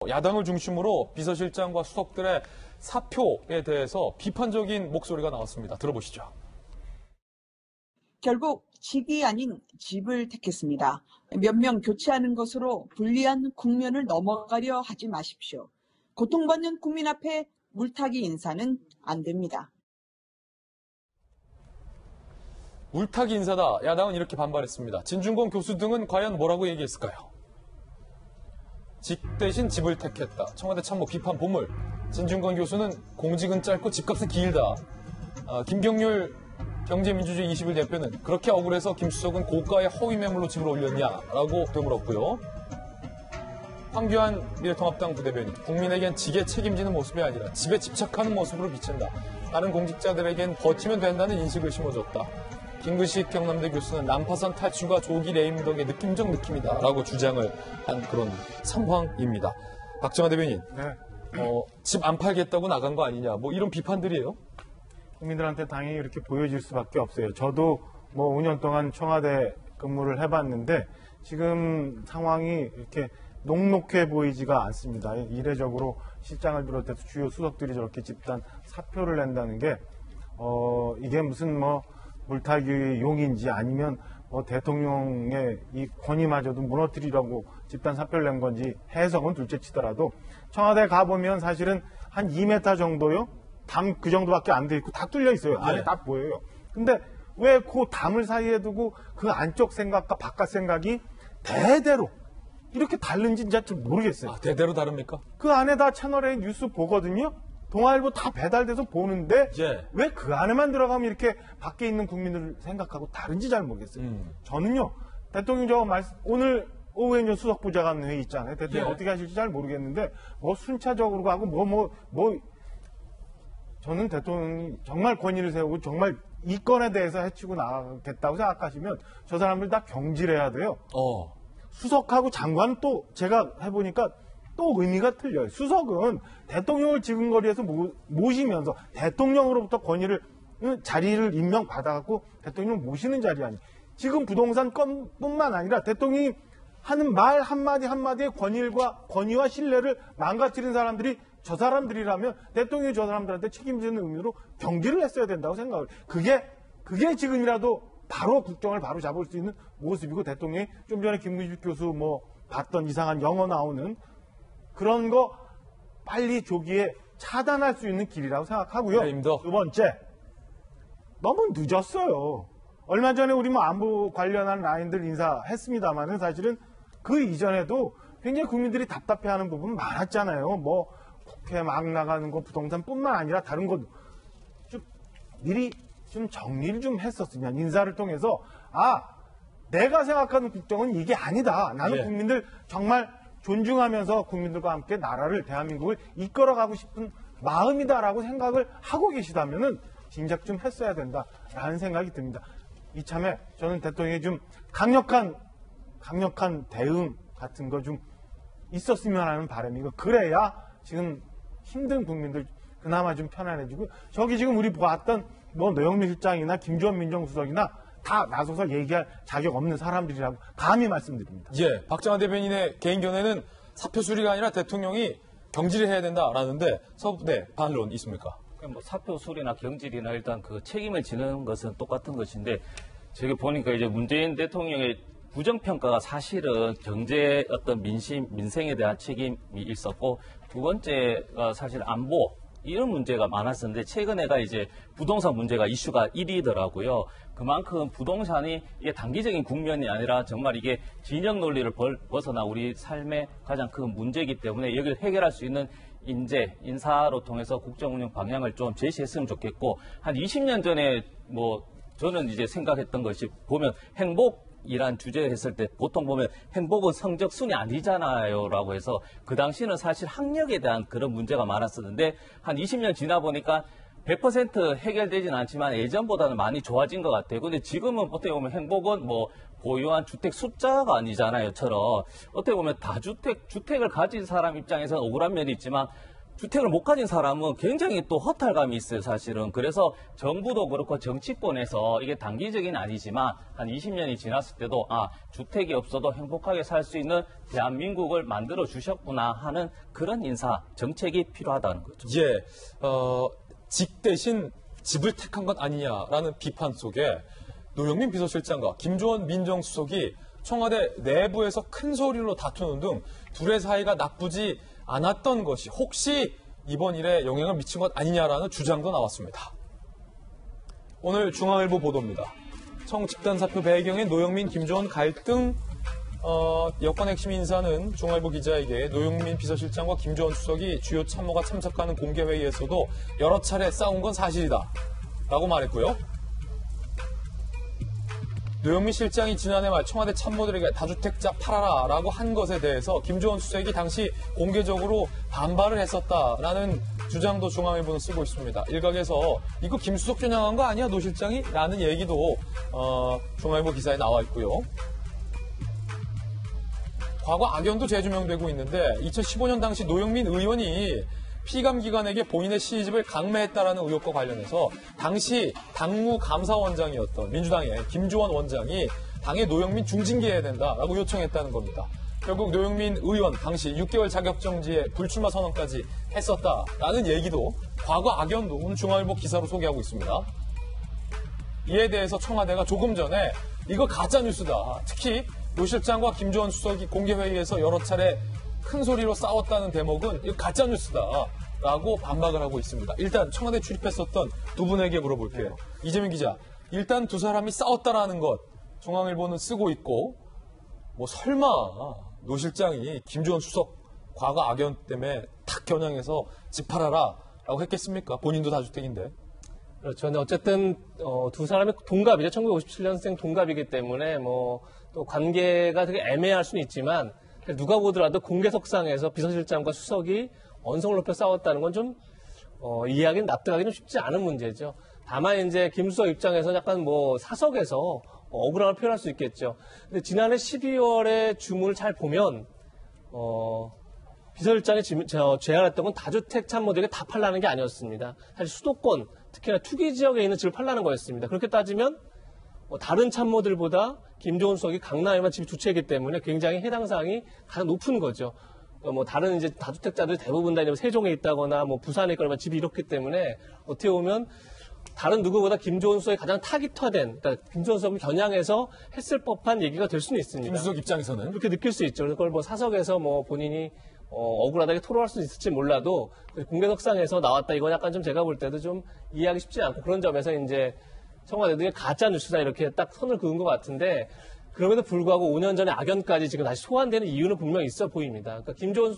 야당을 중심으로 비서실장과 수석들의 사표에 대해서 비판적인 목소리가 나왔습니다. 들어보시죠. 결국 직이 아닌 집을 택했습니다. 몇 명 교체하는 것으로 불리한 국면을 넘어가려 하지 마십시오. 고통받는 국민 앞에 물타기 인사는 안 됩니다. 물타기 인사다. 야당은 이렇게 반발했습니다. 진중권 교수 등은 과연 뭐라고 얘기했을까요? 직 대신 집을 택했다. 청와대 참모 비판 본물. 진중권 교수는 공직은 짧고 집값은 길다. 김경률 경제민주주의 21 대표는 그렇게 억울해서 김 수석은 고가의 허위 매물로 집을 올렸냐라고 되물었고요. 황교안 미래통합당 부대변인, 국민에겐 직에 책임지는 모습이 아니라 집에 집착하는 모습으로 비친다. 다른 공직자들에겐 버티면 된다는 인식을 심어줬다. 김근식 경남대 교수는 난파선 탈출과 조기 레임 덕의 느낌적 느낌이다 라고 주장을 한 그런 상황입니다. 박정하 대변인, 집 안 팔겠다고 나간 거 아니냐, 뭐 이런 비판들이에요? 국민들한테 당연히 이렇게 보여질 수밖에 없어요. 저도 뭐 5년 동안 청와대 근무를 해봤는데 지금 상황이 이렇게 녹록해 보이지가 않습니다. 이례적으로 실장을 비롯해서 주요 수석들이 저렇게 집단 사표를 낸다는 게 이게 무슨 뭐 물타기의 용인지 아니면 뭐 대통령의 이 권위마저도 무너뜨리려고 집단 사표를 낸 건지 해석은 둘째 치더라도 청와대 가보면 사실은 한 2m 정도요? 담 그 정도밖에 안 돼 있고 다 뚫려 있어요. 안에 다 보여요. 근데 왜 그 담을 사이에 두고 그 안쪽 생각과 바깥 생각이 대대로 이렇게 다른지 진짜 좀 모르겠어요. 대대로 다릅니까? 그 안에 다 채널A 뉴스 보거든요. 동아일보 다 배달돼서 보는데 왜 그 안에만 들어가면 이렇게 밖에 있는 국민들을 생각하고 다른지 잘 모르겠어요. 저는요. 대통령 오늘 오후에 이제 수석부장관 회의 있잖아요. 대통령 어떻게 하실지 잘 모르겠는데 뭐 순차적으로 가고 저는 대통령이 정말 권위를 세우고 정말 이 건에 대해서 해치고 나가겠다고 생각하시면 저 사람들 다 경질해야 돼요. 수석하고 장관은 또 제가 해보니까 또 의미가 틀려요. 수석은 대통령을 지근거리에서 모시면서 대통령으로부터 자리를 임명받아갖고 대통령 모시는 자리 아니에요. 지금 부동산 건뿐만 아니라 대통령이 하는 말 한마디 한마디의 권위와 신뢰를 망가뜨린 사람들이 저 사람들이라면 대통령이 저 사람들한테 책임지는 의미로 경기를 했어야 된다고 생각을. 그게 지금이라도 바로 국정을 바로 잡을 수 있는 모습이고 대통령이 좀 전에 김근식 교수 봤던 이상한 영어 나오는 그런 거 빨리 조기에 차단할 수 있는 길이라고 생각하고요. 두 번째, 너무 늦었어요. 얼마 전에 우리 안보 관련한 라인들 인사했습니다만은 사실은 그 이전에도 굉장히 국민들이 답답해하는 부분 많았잖아요. 국회 막 나가는 거 부동산뿐만 아니라 다른 것도 좀 미리 좀 정리를 좀 했었으면 인사를 통해서 내가 생각하는 국정은 이게 아니다. 나는 국민들 정말 존중하면서 국민들과 함께 나라를 대한민국을 이끌어가고 싶은 마음이다라고 생각을 하고 계시다면은 진작 좀 했어야 된다라는 생각이 듭니다. 이참에 저는 대통령이 좀 강력한 대응 같은 거 좀 있었으면 하는 바람이고 그래야 지금 힘든 국민들 그나마 좀 편안해지고 저기 지금 우리 보았던 노영민 실장이나 김주원 민정수석이나 다 나서서 얘기할 자격 없는 사람들이라고 감히 말씀드립니다. 박정하 대변인의 개인 견해는 사표 수리가 아니라 대통령이 경질을 해야 된다라는데 반론 있습니까? 사표 수리나 경질이나 일단 그 책임을 지는 것은 똑같은 것인데 저기 보니까 이제 문재인 대통령의 부정평가가 사실은 경제 어떤 민생에 대한 책임이 있었고 두 번째가 사실 안보 이런 문제가 많았었는데 최근에가 이제 부동산 문제가 이슈가 1위더라고요. 그만큼 부동산이 이게 단기적인 국면이 아니라 정말 이게 진영 논리를 벗어나 우리 삶의 가장 큰 문제이기 때문에 여기를 해결할 수 있는 인사로 통해서 국정운영 방향을 좀 제시했으면 좋겠고 한 20년 전에 저는 이제 생각했던 것이 보면 행복이란 주제를 했을 때 보통 보면 행복은 성적순이 아니잖아요 라고 해서 그 당시는 사실 학력에 대한 그런 문제가 많았었는데 한 20년 지나 보니까 100% 해결되진 않지만 예전보다는 많이 좋아진 것 같아요. 근데 지금은 어떻게 보면 행복은 보유한 주택 숫자가 아니잖아요. 처럼 어떻게 보면 주택을 가진 사람 입장에서는 억울한 면이 있지만 주택을 못 가진 사람은 굉장히 또 허탈감이 있어요, 사실은. 그래서 정부도 그렇고 정치권에서 이게 단기적인 아니지만 한 20년이 지났을 때도 주택이 없어도 행복하게 살 수 있는 대한민국을 만들어 주셨구나 하는 그런 인사, 정책이 필요하다는 거죠. 예, 직 대신 집을 택한 것 아니냐라는 비판 속에 노영민 비서실장과 김조원 민정수석이 청와대 내부에서 큰 소리로 다투는 등 둘의 사이가 나쁘지 않았던 것이 혹시 이번 일에 영향을 미친 것 아니냐라는 주장도 나왔습니다. 오늘 중앙일보 보도입니다. 청집단 사표 배경인 노영민, 김조원 갈등 여권 핵심 인사는 중앙일보 기자에게 노영민 비서실장과 김조원 수석이 주요 참모가 참석하는 공개회의에서도 여러 차례 싸운 건 사실이다 라고 말했고요. 노영민 실장이 지난해 말 청와대 참모들에게 다주택자 팔아라 라고 한 것에 대해서 김조원 수석이 당시 공개적으로 반발을 했었다라는 주장도 중앙일보는 쓰고 있습니다. 일각에서 이거 김수석 겨냥한 거 아니야 노 실장이? 라는 얘기도 중앙일보 기사에 나와 있고요. 과거 악연도 재조명되고 있는데 2015년 당시 노영민 의원이 피감기관에게 본인의 시집을 강매했다라는 의혹과 관련해서 당시 당무감사원장이었던 민주당의 김조원 원장이 당에 노영민 중징계해야 된다라고 요청했다는 겁니다. 결국 노영민 의원 당시 6개월 자격정지에 불출마 선언까지 했었다라는 얘기도 과거 악연도 오늘 중앙일보 기사로 소개하고 있습니다. 이에 대해서 청와대가 조금 전에 이거 가짜뉴스다. 특히 노 실장과 김조원 수석이 공개회의에서 여러 차례 큰 소리로 싸웠다는 대목은 이거 가짜뉴스다라고 반박을 하고 있습니다. 일단 청와대 출입했었던 두 분에게 물어볼게요. 이재명 기자, 일단 두 사람이 싸웠다라는 것 중앙일보는 쓰고 있고 뭐 설마 노 실장이 김조원 수석 과거 악연 때문에 탁 겨냥해서 집 팔아라 라고 했겠습니까? 본인도 다주택인데. 그렇죠. 근데 어쨌든 두 사람이 동갑이죠. 1957년생 동갑이기 때문에 뭐 또 관계가 되게 애매할 수는 있지만 누가 보더라도 공개석상에서 비서실장과 수석이 언성을 높여 싸웠다는 건 좀 이해하기는 납득하기는 쉽지 않은 문제죠. 다만 이제 김수석 입장에서 약간 뭐 사석에서 억울함을 표현할 수 있겠죠. 근데 지난해 12월에 주문을 잘 보면 비서실장이 제안했던 건 다주택 참모들에게 다 팔라는 게 아니었습니다. 사실 수도권, 특히나 투기 지역에 있는 집을 팔라는 거였습니다. 그렇게 따지면 다른 참모들보다 김조원 수석이 강남에만 집이 두 채이기 때문에 굉장히 해당 사항이 가장 높은 거죠. 뭐 다른 이제 다주택자들 대부분 다 이제 세종에 있다거나 뭐 부산에 있거나 집이 이렇기 때문에 어떻게 보면 다른 누구보다 김조원 수석이 가장 타깃화된, 그러니까 김조원 수석을 겨냥해서 했을 법한 얘기가 될 수는 있습니다. 김수석 입장에서는 그렇게 느낄 수 있죠. 그걸 뭐 사석에서 뭐 본인이 억울하다게 토로할 수 있을지 몰라도 공개석상에서 나왔다. 이건 약간 좀 제가 볼 때도 좀 이해하기 쉽지 않고 그런 점에서 이제 청와대도 가짜 뉴스다 이렇게 딱 선을 그은 것 같은데 그럼에도 불구하고 5년 전에 악연까지 지금 다시 소환되는 이유는 분명히 있어 보입니다. 그러니까 김조원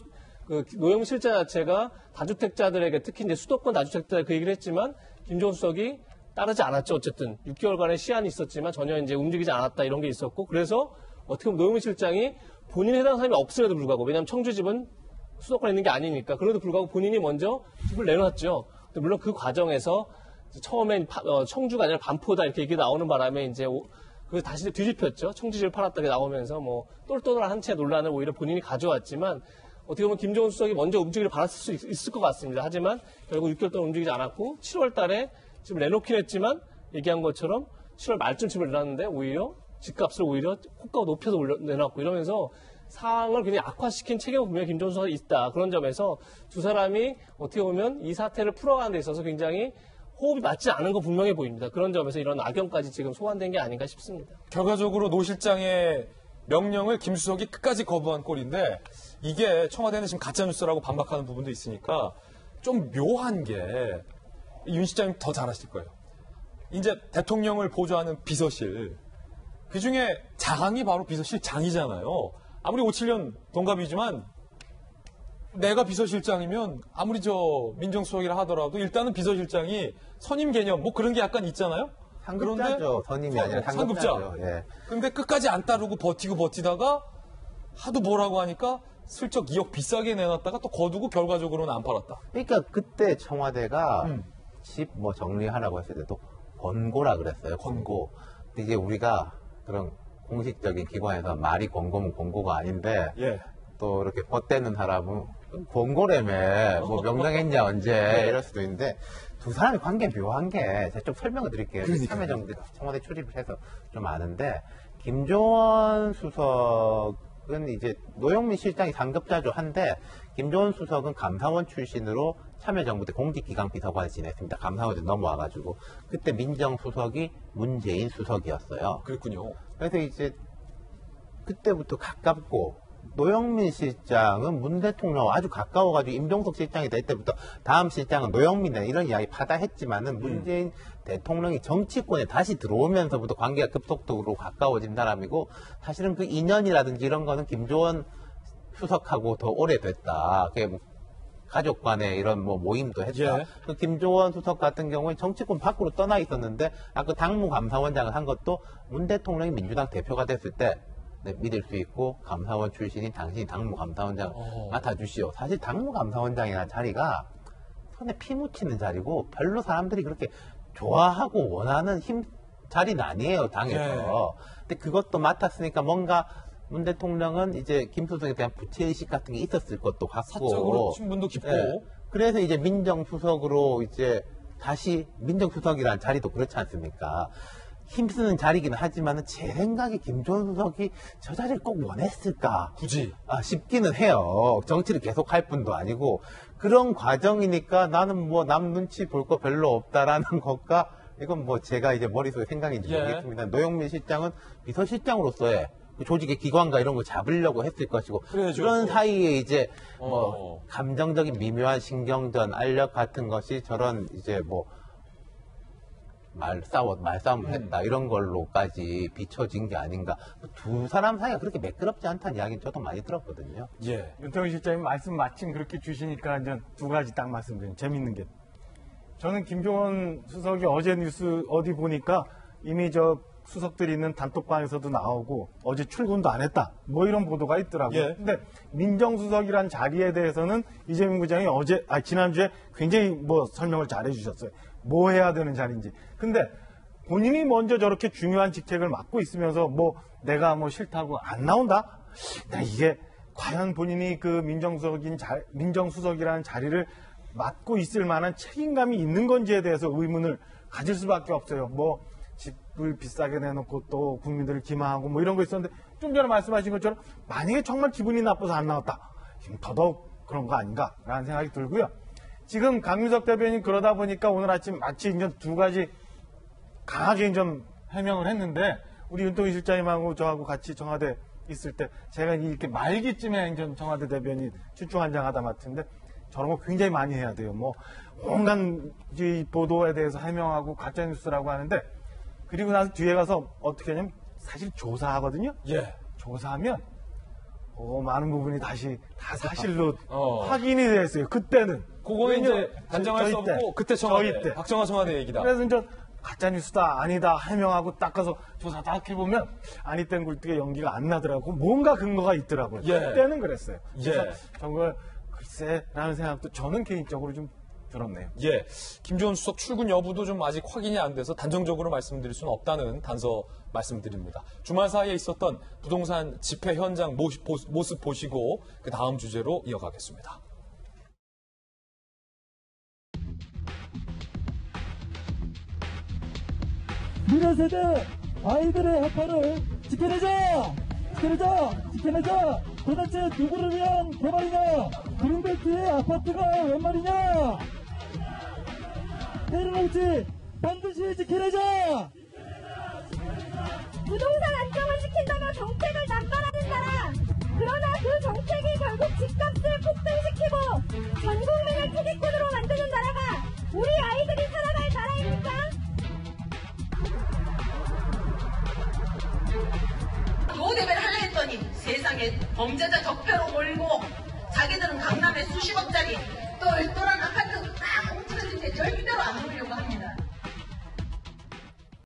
노영민 실장 자체가 다주택자들에게 특히 이제 수도권 다주택자들 그 얘기를 했지만 김조원 수석이 따르지 않았죠. 어쨌든 6개월간의 시한이 있었지만 전혀 이제 움직이지 않았다 이런 게 있었고 그래서 어떻게 보면 노영민 실장이 본인에 해당 사람이 없음에도 불구하고 왜냐하면 청주집은 수도권에 있는 게 아니니까 그럼에도 불구하고 본인이 먼저 집을 내놨죠. 근데 물론 그 과정에서 처음엔 청주가 아니라 반포다 이렇게 얘기 나오는 바람에 이제 그 다시 뒤집혔죠. 청주집을 팔았다게 나오면서 뭐 똘똘한 한 채 논란을 오히려 본인이 가져왔지만 어떻게 보면 김조원 수석이 먼저 움직이를 받았을 수 있을 것 같습니다. 하지만 결국 6개월 동안 움직이지 않았고 7월 달에 집을 내놓긴 했지만 얘기한 것처럼 7월 말쯤 집을 내놨는데 오히려 집값을 오히려 호가가 높여서 내놨고 이러면서 상황을 굉장히 악화시킨 책임은 분명히 김조원 수석이 있다. 그런 점에서 두 사람이 어떻게 보면 이 사태를 풀어가는 데 있어서 굉장히 호흡이 맞지 않은 거 분명해 보입니다. 그런 점에서 이런 악연까지 지금 소환된 게 아닌가 싶습니다. 결과적으로 노 실장의 명령을 김 수석이 끝까지 거부한 꼴인데 이게 청와대는 지금 가짜뉴스라고 반박하는 부분도 있으니까 좀 묘한 게 윤 실장님 더 잘하실 거예요. 이제 대통령을 보좌하는 비서실 그중에 장이 바로 비서실장이잖아요. 아무리 5-7년 동갑이지만 내가 비서실장이면 아무리 민정수석이라 하더라도 일단은 비서실장이 선임 개념 뭐 그런 게 약간 있잖아요. 상급자죠. 선임이 아니라 상급자죠. 예. 근데 끝까지 안 따르고 버티다가 하도 뭐라고 하니까 슬쩍 2억 비싸게 내놨다가 또 거두고 결과적으로는 안 팔았다. 그러니까 그때 청와대가 집 뭐 정리하라고 했을 때도 권고라 그랬어요. 권고. 근데 이제 우리가 그런 공식적인 기관에서 말이 권고면 권고가 아닌데 예. 또 이렇게 벗대는 사람은 권고래매 뭐 명령했냐 언제 이럴 수도 있는데 두 사람의 관계 묘한 게 제가 좀 설명을 드릴게요. 참여정부 청와대 출입을 해서 좀 아는데 김조원 수석은 이제 노영민 실장이 상급자죠 한데 김조원 수석은 감사원 출신으로 참여정부 때 공직기강 비서관을 지냈습니다. 감사원에 넘어와가지고 그때 민정수석이 문재인 수석이었어요. 그랬군요. 그래서 이제 그때부터 가깝고 노영민 실장은 문 대통령 아주 가까워가지고 임종석 실장이 될 때부터 다음 실장은 노영민이다 이런 이야기 파다했지만은 문재인 대통령이 정치권에 다시 들어오면서부터 관계가 급속도로 가까워진 사람이고 사실은 그 인연이라든지 이런 거는 김조원 수석하고 더 오래됐다. 그게 뭐 가족 간의 이런 뭐 모임도 했다. 예. 그 김조원 수석 같은 경우에 정치권 밖으로 떠나 있었는데 아까 당무감사원장을 한 것도 문 대통령이 민주당 대표가 됐을 때 네, 믿을 수 있고 감사원 출신인 당신이 당무감사원장 맡아주시오. 사실 당무감사원장이라는 자리가 손에 피 묻히는 자리고 별로 사람들이 그렇게 좋아하고 원하는 자리는 아니에요, 당에서. 근데 그것도 맡았으니까 뭔가 문 대통령은 이제 김 수석에 대한 부채의식 같은 게 있었을 것도 같고. 사적으로 친분도 깊고. 예. 그래서 이제 민정수석으로 이제 다시 민정수석이라는 자리도 그렇지 않습니까? 힘쓰는 자리기는 하지만은 제 생각에 김조원 수석이 저 자리를 꼭 원했을까? 굳이. 싶기는 해요. 정치를 계속 할 뿐도 아니고 그런 과정이니까 나는 뭐 남 눈치 볼 거 별로 없다라는 것과 이건 뭐 제가 이제 머릿속에 생각인지 모르겠습니다. 노영민 실장은 비서실장으로서의 그 조직의 기관과 이런 거 잡으려고 했을 것이고 그래야죠. 그런 사이에 이제 뭐 감정적인 미묘한 신경전, 알력 같은 것이 저런 이제 뭐 말싸움을 했다 이런 걸로까지 비춰진 게 아닌가. 두 사람 사이가 그렇게 매끄럽지 않다는 이야기는 저도 많이 들었거든요. 예. 윤태영 실장님 말씀 마침 그렇게 주시니까 이제 두 가지 딱 말씀드리면 재밌는 게 저는 김조원 수석이 어제 뉴스 어디 보니까 이미 저 수석들이 있는 단톡방에서도 나오고 어제 출근도 안 했다 뭐 이런 보도가 있더라고요. 예. 근데 민정수석이란 자리에 대해서는 이재명 부장이 지난주에 굉장히 뭐 설명을 잘 해주셨어요. 뭐 해야 되는 자리인지. 근데 본인이 먼저 저렇게 중요한 직책을 맡고 있으면서 뭐 내가 뭐 싫다고 안 나온다? 이게 과연 본인이 그 민정수석이라는 자리를 맡고 있을 만한 책임감이 있는 건지에 대해서 의문을 가질 수밖에 없어요. 뭐 집을 비싸게 내놓고 또 국민들을 기망하고 뭐 이런 거 있었는데 좀 전에 말씀하신 것처럼 만약에 정말 기분이 나빠서 안 나왔다. 지금 더더욱 그런 거 아닌가라는 생각이 들고요. 지금 강민석 대변인 그러다 보니까 오늘 아침 마치 이제 두 가지 강하게 좀 해명을 했는데 우리 윤통희 실장님하고 저하고 같이 청와대 있을 때 제가 이렇게 말기쯤에 이제 청와대 대변인 출중한장하다 맡은데 저런 거 굉장히 많이 해야 돼요. 뭐 온갖 이 보도에 대해서 해명하고 가짜뉴스라고 하는데 그리고 나서 뒤에 가서 어떻게 하냐면 사실 조사하거든요. 예. 조사하면 많은 부분이 다시 다 사실로 확인이 됐어요. 그때는. 그거는 이제 단정할 수 없고 그때 청와대, 때. 박정화 청와대 얘기다. 그래서 이제 가짜뉴스다 아니다 해명하고 딱 가서 조사 딱 해보면 아니 땐 굴뚝에 연기가 안 나더라고. 뭔가 근거가 있더라고요. 예. 그때는 그랬어요. 그래서 예. 정말 글쎄라는 생각도 저는 개인적으로 좀 들었네요. 예. 김조원 수석 출근 여부도 좀 아직 확인이 안 돼서 단정적으로 말씀드릴 수는 없다는 단서 말씀드립니다. 주말 사이에 있었던 부동산 집회 현장 모습 보시고 그 다음 주제로 이어가겠습니다. 미래세대 아이들의 학파를 지켜내자! 지켜내자! 도대체 누구를 위한 개발이냐? 그린벨트의 아파트가 웬 말이냐? 내려놓지 반드시 지켜내자! 부동산 안정을 시킨다며 정책을 남발하는 나라. 그러나 그 정책이 결국 집값을 폭등시키고 전 국민을 투기꾼으로 만드는 나라가 우리 아이들이 살아갈 나라입니까? 노대배를 하려 했더니 세상에 범죄자 적폐로 몰고 자기들은 강남에 수십억짜리 똘똘